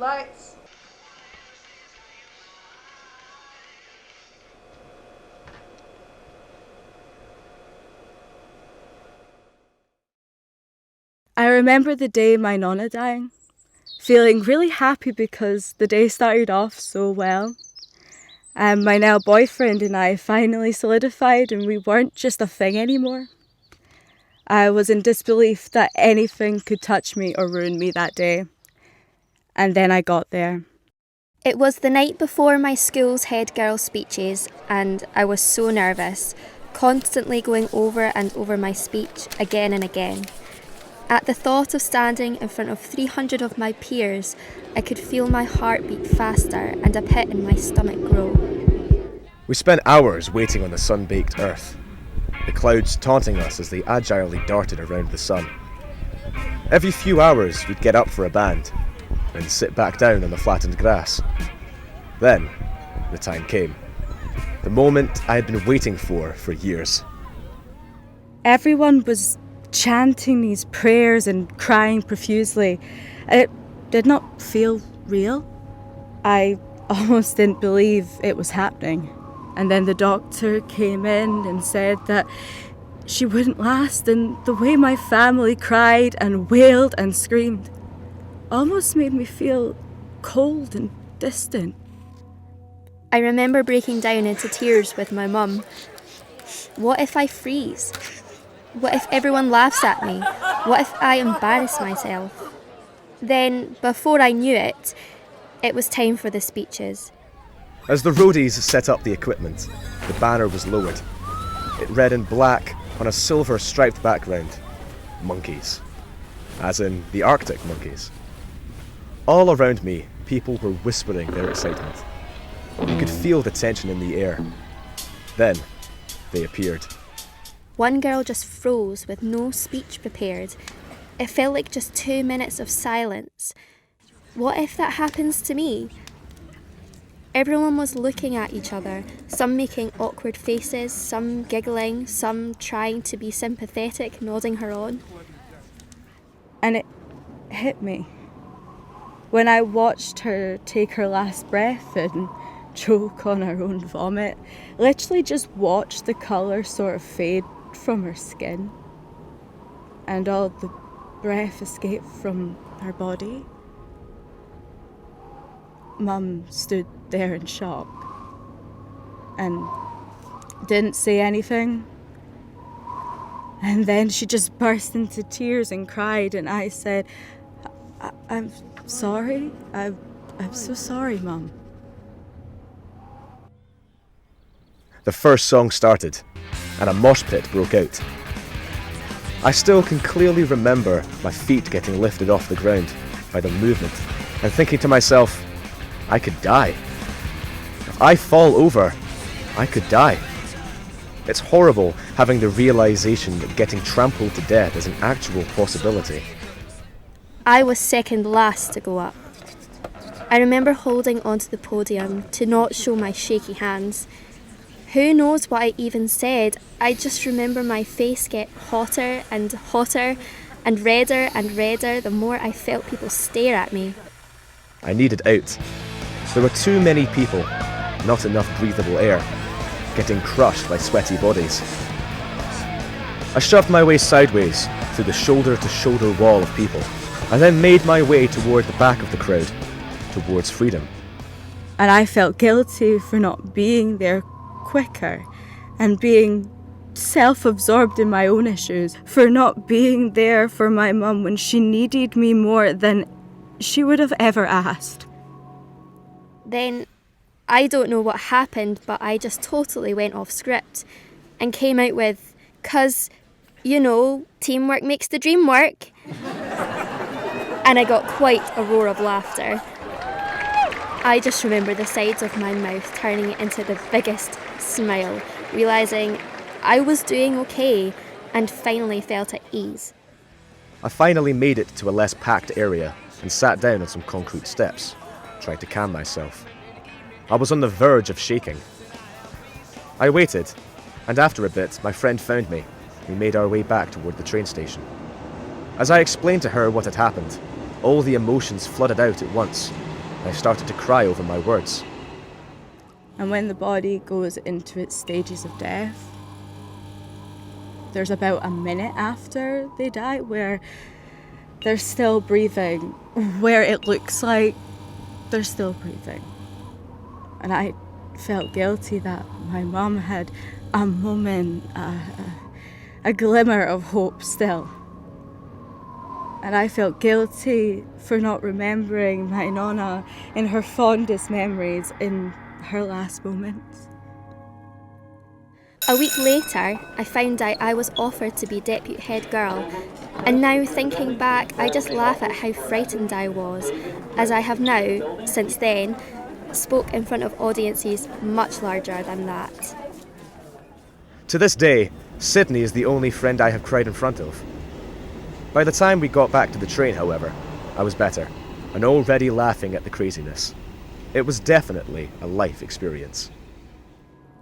lights. I remember the day my nonna dying, feeling really happy because the day started off so well. My now boyfriend and I finally solidified and we weren't just a thing anymore. I was in disbelief that anything could touch me or ruin me that day. And then I got there. It was the night before my school's head girl speeches and I was so nervous, constantly going over and over my speech again and again. At the thought of standing in front of 300 of my peers, I could feel my heart beat faster and a pit in my stomach grow. We spent hours waiting on the sun-baked earth, the clouds taunting us as they agilely darted around the sun. Every few hours we'd get up for a band, and sit back down on the flattened grass. Then, the time came. The moment I had been waiting for years. Everyone was chanting these prayers and crying profusely. It did not feel real. I almost didn't believe it was happening. And then the doctor came in and said that she wouldn't last, and the way my family cried and wailed and screamed almost made me feel cold and distant. I remember breaking down into tears with my mum. What if I freeze? What if everyone laughs at me? What if I embarrass myself? Then, before I knew it, it was time for the speeches. As the roadies set up the equipment, the banner was lowered. It read in black on a silver striped background, monkeys. As in the Arctic monkeys. All around me, people were whispering their excitement. You could feel the tension in the air. Then, they appeared. One girl just froze with no speech prepared. It felt like just 2 minutes of silence. What if that happens to me? Everyone was looking at each other, some making awkward faces, some giggling, some trying to be sympathetic, nodding her on. And it hit me. When I watched her take her last breath and choke on her own vomit, literally just watched the colour sort of fade from her skin and all the breath escape from her body. Mum stood there in shock and didn't say anything. And then she just burst into tears and cried, and I said, I'm sorry. I'm so sorry, Mum. The first song started, and a mosh pit broke out. I still can clearly remember my feet getting lifted off the ground by the movement, and thinking to myself, I could die. If I fall over, I could die. It's horrible having the realization that getting trampled to death is an actual possibility. I was second last to go up. I remember holding onto the podium to not show my shaky hands. Who knows what I even said? I just remember my face get hotter and hotter and redder the more I felt people stare at me. I needed out. There were too many people, not enough breathable air, getting crushed by sweaty bodies. I shoved my way sideways through the shoulder-to-shoulder wall of people, and then made my way toward the back of the crowd, towards freedom. And I felt guilty for not being there quicker and being self-absorbed in my own issues, for not being there for my mum when she needed me more than she would have ever asked. Then, I don't know what happened, but I just totally went off script and came out with, 'cause, you know, teamwork makes the dream work. And I got quite a roar of laughter. I just remember the sides of my mouth turning into the biggest smile, realising I was doing okay and finally felt at ease. I finally made it to a less packed area and sat down on some concrete steps, trying to calm myself. I was on the verge of shaking. I waited, and after a bit, my friend found me. We made our way back toward the train station. As I explained to her what had happened, all the emotions flooded out at once. I started to cry over my words. And when the body goes into its stages of death, there's about a minute after they die where they're still breathing, where it looks like they're still breathing. And I felt guilty that my mum had a moment, a glimmer of hope still. And I felt guilty for not remembering my nonna in her fondest memories in her last moments. A week later, I found out I was offered to be deputy head girl, and now thinking back, I just laugh at how frightened I was, as I have now, since then, spoke in front of audiences much larger than that. To this day, Sydney is the only friend I have cried in front of. By the time we got back to the train, however, I was better, and already laughing at the craziness. It was definitely a life experience.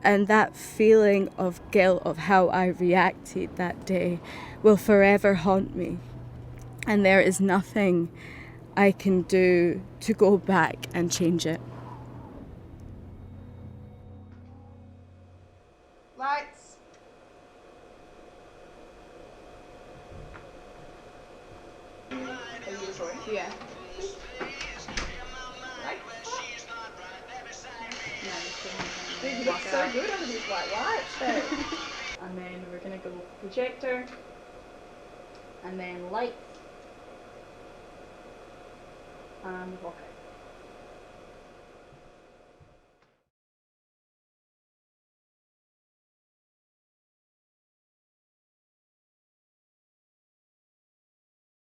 And that feeling of guilt of how I reacted that day will forever haunt me. And there is nothing I can do to go back and change it. Lights. Yeah. You look so good under these white lights. And then we're going to go projector, and then light, and walk out.